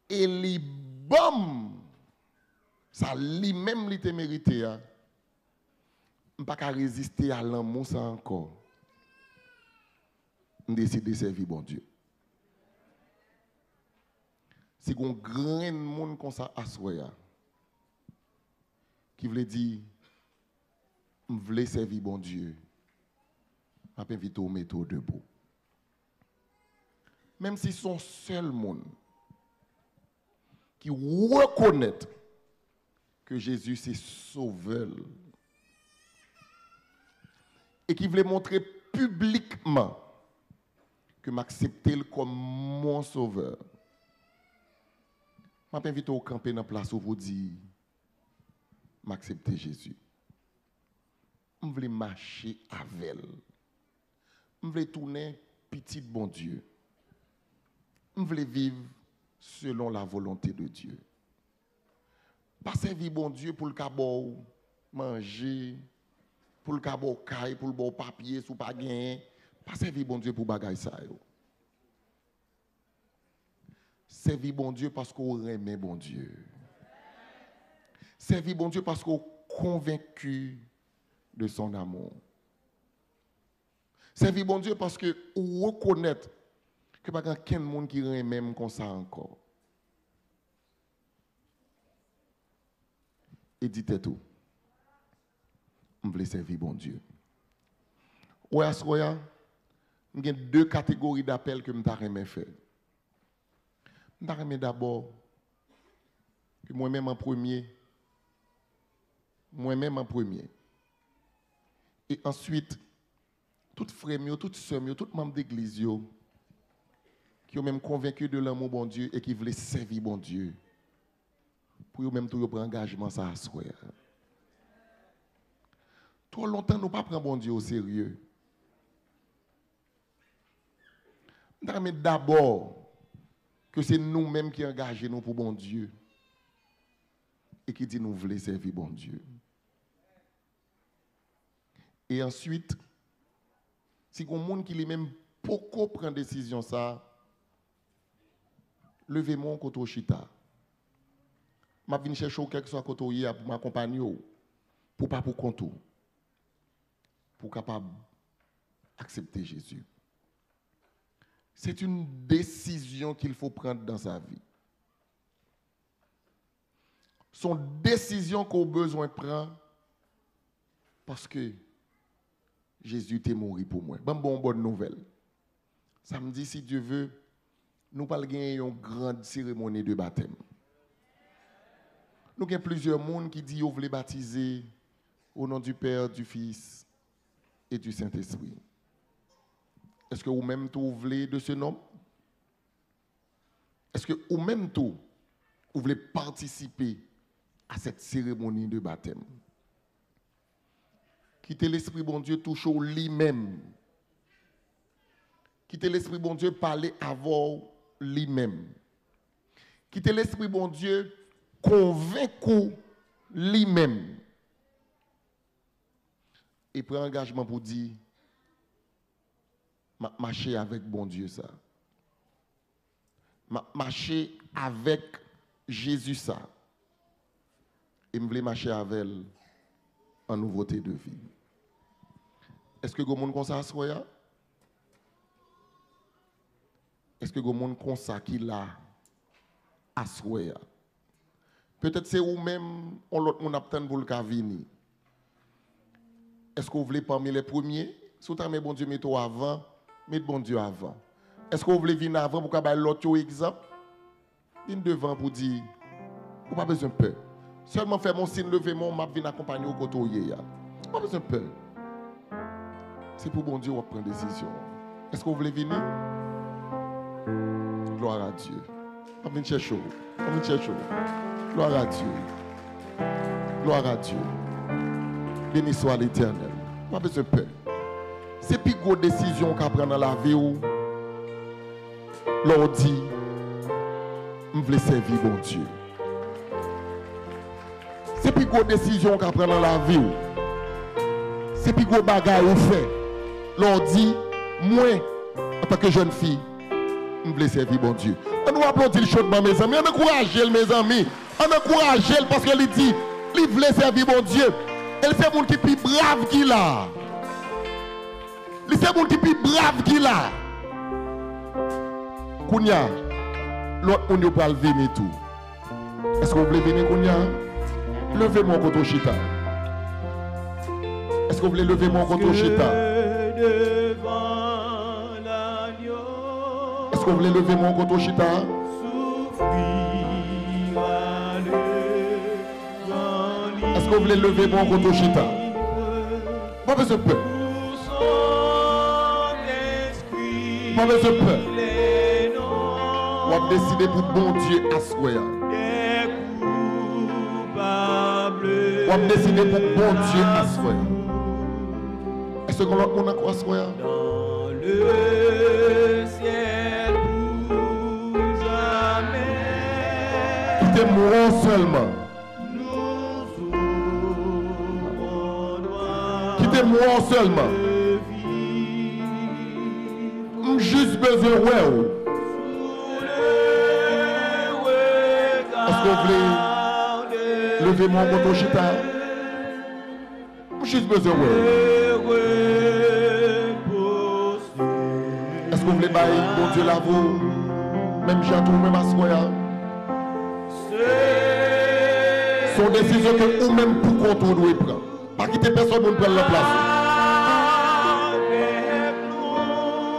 et il bam ça lui-même il te mérité. Je ne peux pas résister à l'amour ça encore. Je décide de servir bon Dieu. C'est un grand monde comme ça à soi qui veut dire je veux servir bon Dieu. Je vais inviter au métro debout. Même si son seul monde qui reconnaît que Jésus c'est sauveur et qui voulait montrer publiquement que m'accepter comme mon sauveur. Je vais inviter au camper dans la place où vous dites m'accepter Jésus. Je veux marcher avec elle. Je veux tourner petit bon Dieu. Je veux vivre selon la volonté de Dieu. Pas servir bon Dieu pour le cabot manger, pour le cabot caille, pour le bon papier, sous pas gagner. Pas servir bon Dieu pour bagaille ça. Servir bon Dieu parce qu'on aime bon Dieu. Servir bon Dieu parce qu'on est convaincu de son amour. Servir bon Dieu parce que on reconnaît que pas quelqu'un monde qui aime même comme ça encore. Et dites tout. On veut servir bon Dieu. Ouais, à ce moment, il y a deux catégories d'appels que je vais faire. Je vais d'abord que moi-même en premier. Et ensuite, tout frère, tout sœur, tout membre d'église qui sont même convaincus de l'amour bon Dieu et qui veulent servir bon Dieu. Pour eux même tout prendre engagement ça à soi. Trop longtemps nous pas prendre bon Dieu au sérieux. Mais d'abord que c'est nous-mêmes qui engageons nous pour bon Dieu et qui dit nous voulons servir bon Dieu. Et ensuite, si on monde qui lui-même beaucoup prend décision ça, levez-moi côté chita. M'a vinn chercher quelque soit côté hier pour m'accompagner pour pas pour compte pour capable accepter Jésus. C'est une décision qu'il faut prendre dans sa vie. Son décision qu'on a besoin de prendre parce que Jésus t'est mort pour moi. Bonne nouvelle. Samedi, si Dieu veut, nous allons gagner une grande cérémonie de baptême. Nous avons plusieurs personnes qui disent qu'ils veulent baptiser au nom du Père, du Fils et du Saint-Esprit. Est-ce que vous-même vous voulez de ce nom? Est-ce que vous-même vous voulez participer à cette cérémonie de baptême? Quittez l'Esprit bon Dieu touche au lui-même. Quittez l'Esprit bon Dieu parler avant lui-même. Quittez l'Esprit bon Dieu convaincu lui-même. Et prend engagement pour dire marcher avec bon Dieu ça. Marcher avec Jésus ça. Et me voulez marcher avec elle en nouveauté de vie. Est-ce que vous avez comme ça soya? Est-ce que vous avez comme ça qui l'a à soya? Peut-être c'est vous-même on l'autre monde attend pour le cas venir. Est-ce que vous voulez parmi les premiers? Si vous avez bon Dieu mettez avant, mettez bon Dieu avant. Est-ce que vous voulez venir avant pour que l'autre exemple? Venez devant pour dire, vous n'avez pas besoin de peur. Seulement faire mon signe, lever mon map, venir accompagner au côté. Pas besoin de peur. C'est pour bon Dieu qu'on prend décision. Est-ce que vous voulez venir? Gloire à Dieu. On vient chercher. On vient chercher. Gloire à Dieu. Gloire à Dieu. Béni soit l'Éternel. Pas besoin de peur. C'est plus grosse décision qu'on prend dans la vie où l'on dit, je veux servir bon Dieu. C'est plus grosse décision qu'on prend dans la vie. C'est plus gros bagage au fait. L'on dit, moi, en tant que jeune fille, je veux servir bon Dieu. On nous applaudit chaudement, mes amis. On encourage mes amis. On encourage parce qu'elle dit, il veut servir bon Dieu. Elle c'est mon qui plus brave qu'il a. Il c'est mon qui plus brave qu'il a. Kounia, l'autre on ne peut pas venir tout. Est-ce que vous voulez venir Kounia? Levez mon koto chita. Est-ce que vous voulez lever mon koto chita? Est-ce que vous voulez lever mon koto chita? Est-ce que vous voulez lever mon koto chita? Pas besoin de peur. Pas besoin de peur. On va décider pour bon Dieu à soi. On va décider pour bon Dieu à soi. Est-ce qu'on a quoi soi? Dans le ciel pour jamais. Quittez-moi seulement. moi seulement. J'ai juste besoin de vous. Est-ce que vous voulez lever mon moto chita? J'ai juste besoin de vous. Est-ce que vous voulez bailler mon Dieu là vous? Même j'attends, même à soya. Son décision que vous-même pour contrôler prendre. Pas quitter personne pour prendre la place.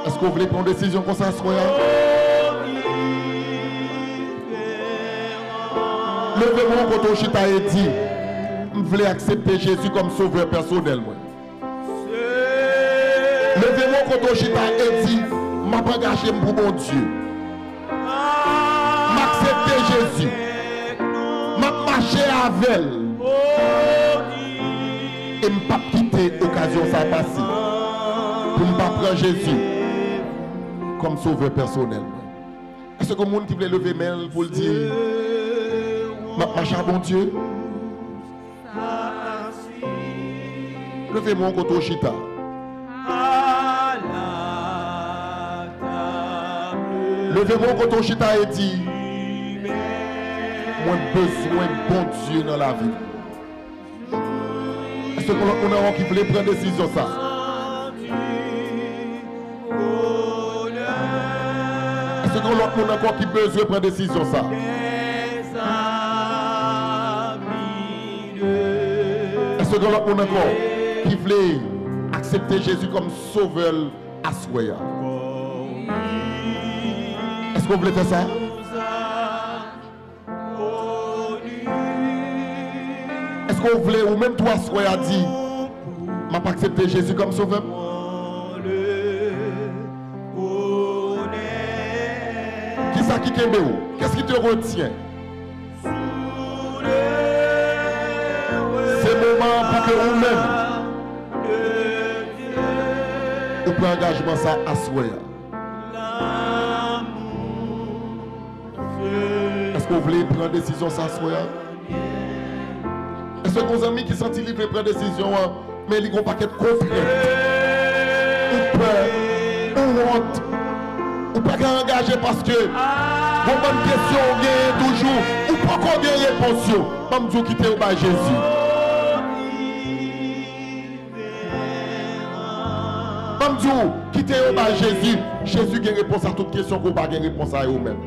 Est-ce que vous voulez prendre une décision comme ça, soya? Levez-moi quand on chita et dit, vous voulez accepter Jésus comme sauveur personnel. Levez-moi quand on chita et dit, m'a engagé pour mon Dieu. M'accepter Jésus. M'a marché avec elle. Et ne pas quitter l'occasion ça passer. Pour ne pas prendre Jésus comme sauveur personnel. Est-ce que le monde qui veut lever main pour le dire? Ma à bon Dieu. Levez-moi contre au chita. Levez-moi contre au chita et dit, moi besoin de bon Dieu dans la vie. Est-ce qu'on a qui voulait prendre décision ça? Est-ce qu'on a encore qui besoin de prendre décision ça? Est-ce qu'on a encore qui voulait accepter Jésus comme sauveur à Soya? Est-ce que vous voulez faire ça? Est-ce que vous voulez, ou même toi, Soya dit, m'a pas accepté Jésus comme sauveur? Qui ça qui t'aime? Qu'est-ce qui te retient? C'est le moment pour que vous-même vous prenez engagement ça à Soya. Est-ce que vous voulez prendre décision ça à Soya? Est-ce que vos amis qui sont libres prendre décision, mais ils n'ont pas qu'être contraints? Ou peur, ou honte, ou pas engagé parce que vos bonnes questions gagnent toujours, ou pas qu'on gagne réponse. Pas me dire quitter au bas Jésus. Pas me dire quitter au bas Jésus. Jésus gagne réponse à toute question qu'on pas gagne réponse à eux-mêmes.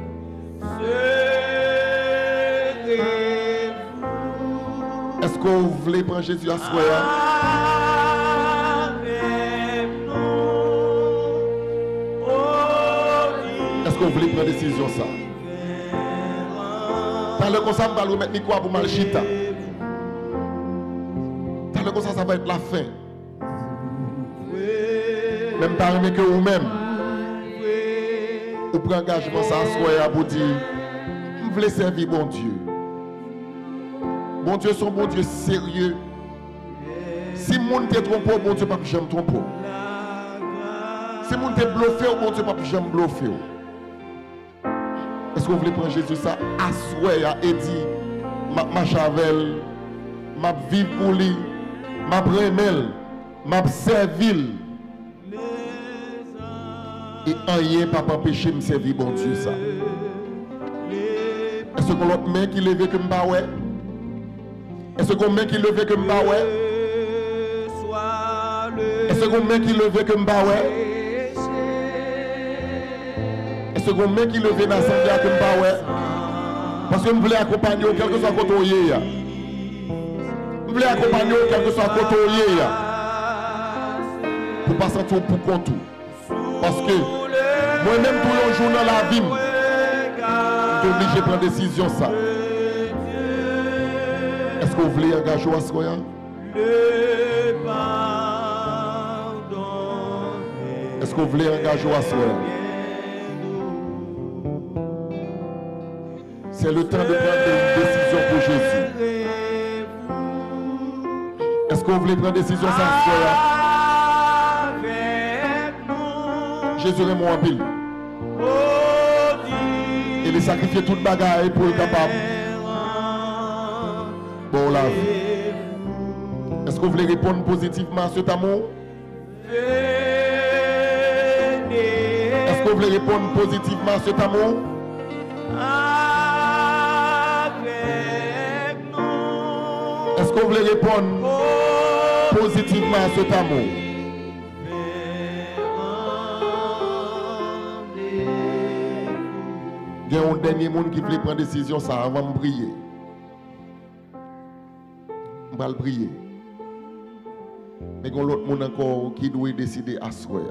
Est-ce que vous voulez prendre Jésus à soi? Est-ce que vous voulez prendre décision ça? T'as le comme ça, vous allez mettre quoi pour mal chita? T'as le comme ça va être la fin. Même pas que vous-même. Vous prenez engagement ça à soi pour dire, vous voulez servir bon Dieu. Bon Dieu, son bon Dieu sérieux. Si mon te trompe, bon Dieu, pas plus jamais trompe. Si mon te bluffé, bon Dieu, pas plus jamais bluffé. Est-ce que vous voulez prendre Jésus ça? Assoyer et dire, ma chavel, ma vie pour lui, ma bremel, ma servil. Et rien pas empêcher de me servir bon Dieu ça. Est-ce que l'autre main qui lève que m'ba ouais? Est-ce que main qui lève que m'ba ouais? Est-ce que main qui lève que m'ba ouais? Est-ce que main qui lève dans l'assemblée que m'ba ouais? Parce que je voulais accompagner quel que soit le côté où il est. Je voulais accompagner quel que soit le côté où il est. Pour pas sentir pour compte. Parce que moi-même tous les jours dans la vie, je suis obligé de prendre décision ça. Est-ce que vous voulez engager à ce moment? Est-ce que vous voulez engager à ce moment? C'est le temps de prendre une décision pour Jésus. Est-ce que vous voulez prendre une décision ça? Jésus est mon pile. Il a sacrifié toute bagarre pour être capable. Bon, là. Est-ce que Est-ce que vous voulez répondre positivement à cet amour? Est-ce que vous voulez répondre positivement à cet amour? Avec nous. Est-ce que vous voulez répondre positivement à cet amour? Il y a un dernier monde qui voulait prendre décision ça avant de prier. On va le prier. Mais il y a l'autre monde encore qui doit décider à soi.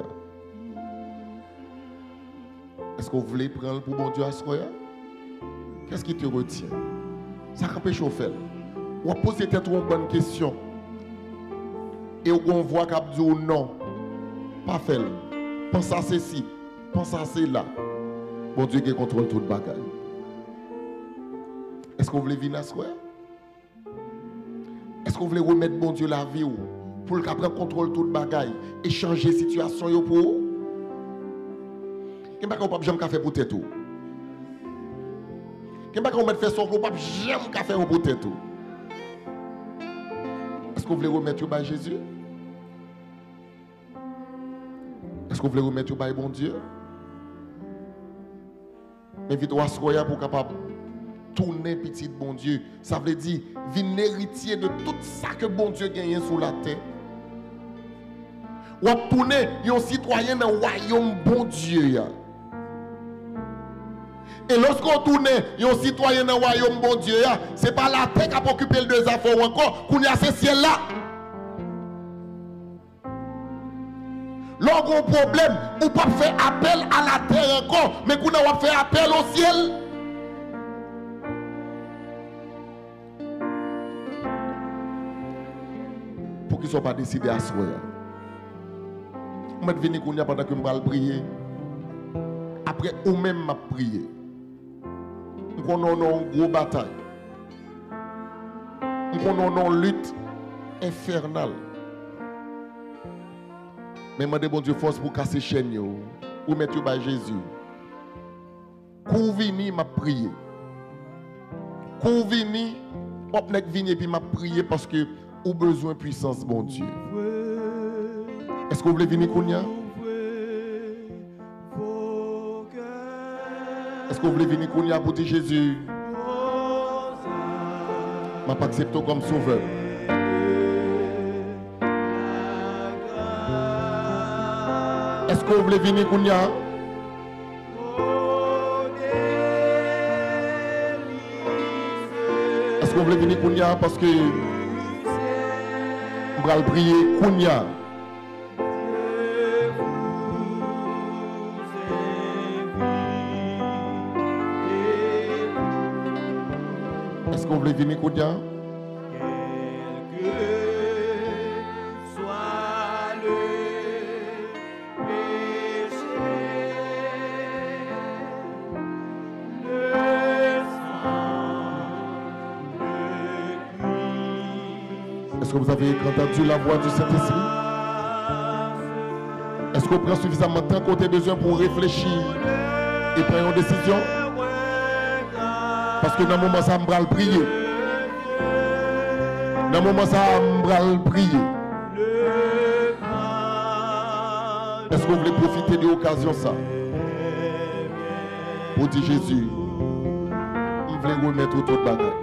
Est-ce que vous voulez prendre pour bon Dieu à soi? Qu'est-ce qui te retient? Ça empêche au fait. On pose peut-être une bonne question. Et on voit qu'il dit non. Pas fait. Pense à ceci. Pense à cela. Bon Dieu qui contrôle toute bagaille. Est-ce que vous voulez venir à soi? Est-ce que vous voulez remettre bon Dieu la vie pour le prendre contrôle toute bagaille et changer la situation pour vous? Qu'est-ce que vous ne pouvez pas faire pour tête? Qu'est-ce que vous ne faire son vous ne pouvez pas faire pour tête? Est-ce que vous voulez remettre au Jésus? Est-ce que vous voulez remettre au bon Dieu? Invite-toi à soyez pour capable tourner petit bon Dieu. Ça veut dire vin héritier de tout ça que bon Dieu gagne sur la terre. Ou tourner un citoyen dans le royaume bon Dieu. Et lorsqu'on tourne un citoyen dans le royaume bon Dieu, ce n'est pas la terre qui a occupé les deux affaires encore, qu'on y a ce ciel là. Lorsqu'on a un problème, on ne peut pas faire appel à la terre encore, mais qu'on a fait appel au ciel. Pour qu'ils ne soient pas décidés à se voir. Je vais venir pendant que je vais prier. Après, ou même m'a prié. Nous avons une grosse bataille. Nous avons une lutte infernale. Mais je demande bon Dieu force pour casser chaîne ou mettre par Jésus. Quand vini m'a prié. Quand vini, opnek vini puis m'a prié parce que ou besoin de puissance bon Dieu. Est-ce que vous voulez venir Kounia? Est-ce que vous voulez venir Kounia pour dire Jésus? Je m'accepte comme sauveur. Est-ce que vous voulez venir Kounia? Est-ce que vous voulez venir Kounia? Parce que on va le prier Kounia. Est-ce que vous voulez venir Kounia? Est-ce que vous avez entendu la voix du Saint-Esprit? Est-ce que vous prenez suffisamment de temps qu'on a besoin pour réfléchir et prendre une décision? Parce que dans le moment ça, je vais le prier. Dans le moment ça, je vais le prier. Est-ce que vous voulez profiter de l'occasion ça? Pour dire Jésus, je voulais remettre autour de bagaille.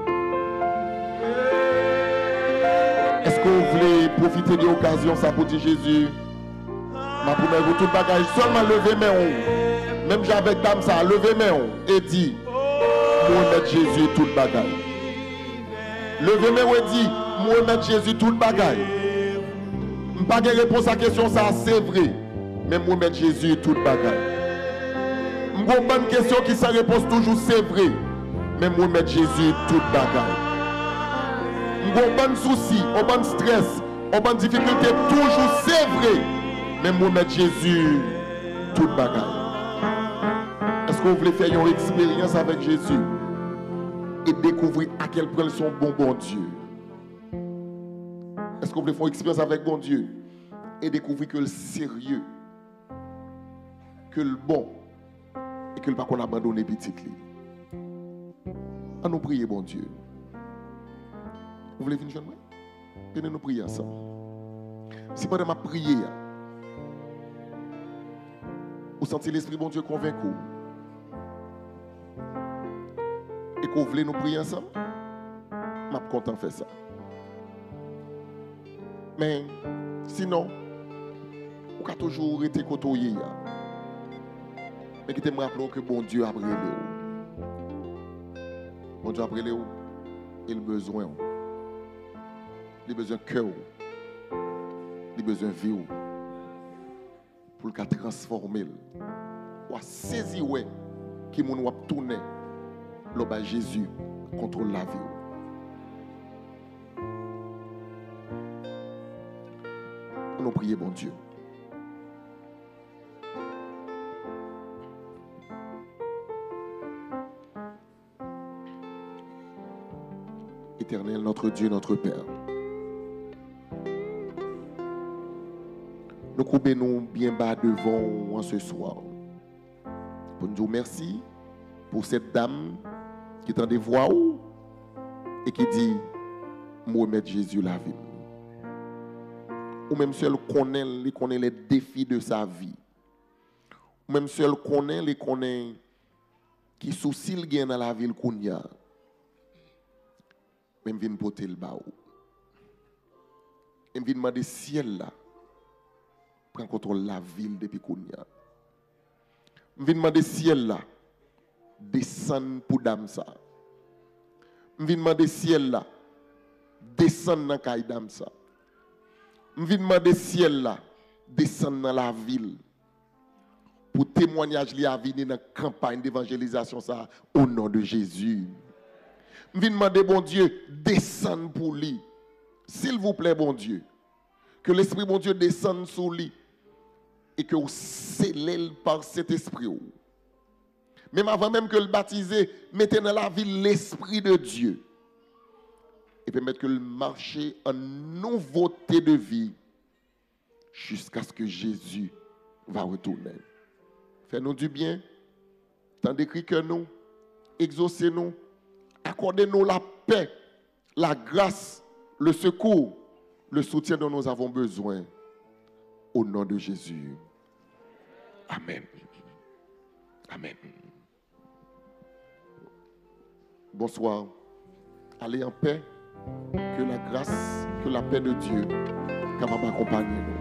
Est-ce que vous voulez profiter de l'occasion ça pour dire Jésus, ma première vous tout bagage, seulement lever mes mains. Même j'avais dame ça, lever mes mains et dit, moi mettre Jésus tout bagage. Lever mes mains et dit, moi mettre Jésus tout bagage. Je n'ai pas de réponse à la question ça, c'est vrai. Mais moi mettre Jésus tout bagage. Je n'ai pas de question qui sans réponse toujours c'est vrai. Mais moi mettre Jésus tout bagage. On a un bon souci, on a un stress, on a une difficulté, toujours c'est vrai. Mais moi mettre Jésus toute bagaille. Est-ce que vous voulez faire une expérience avec Jésus et découvrir à quel point ils sont bon Dieu? Est-ce que vous voulez faire une expérience avec bon Dieu et découvrir que le sérieux, que le bon et que le pas qu'on abandonne petit lit? À nous prier bon Dieu. Vous voulez venir joindre moi? Venez nous prier ensemble. Si pendant ma prière, vous sentez l'Esprit bon Dieu convaincu et que vous voulez nous prier ensemble, je suis content de faire ça. Mais sinon, vous avez toujours été côtoyé. Mais qui te me rappelons que bon Dieu a brûlé. Bon Dieu a brûlé. Il a besoin. Il a besoin de cœur. Il a besoin de vie. Pour le transformer. Ou à saisir qui nous a tourné. L'objet Jésus contrôle la vie. Nous prions, bon Dieu. Éternel, notre Dieu, notre Père. Nous coupons bien bas devant en ce soir. Pour nous dire merci pour cette dame qui est en des voix et qui dit, moi, mettre Jésus la vie. Ou même seul connaît les défis de sa vie. Ou même seul connaît qui soucie le gain dans la ville qu'on y a. Même vient porter le bas. Même vient demander ciel là. Prend contrôle la ville depuis qu'on y a. Même vient demander ciel là. Descendre pour dame ça. Même vient demander ciel là. Descendre dans caille dame ça. Je vais demander ciel là, descendre dans la ville pour témoignage li à venir dans la campagne d'évangélisation ça au nom de Jésus. Je vais demander bon Dieu descendre pour lui. S'il vous plaît bon Dieu, que l'esprit bon Dieu descende sur lui et que vous scellez par cet esprit. Même avant même que le baptiser, mettez dans la ville l'esprit de Dieu. Et permettre que le marché en nouveauté de vie jusqu'à ce que Jésus va retourner. Fais-nous du bien, tandis que nous, exaucez-nous, accordez-nous la paix, la grâce, le secours, le soutien dont nous avons besoin. Au nom de Jésus. Amen. Amen. Bonsoir. Allez en paix. Que la grâce, que la paix de Dieu capable d'accompagner nous.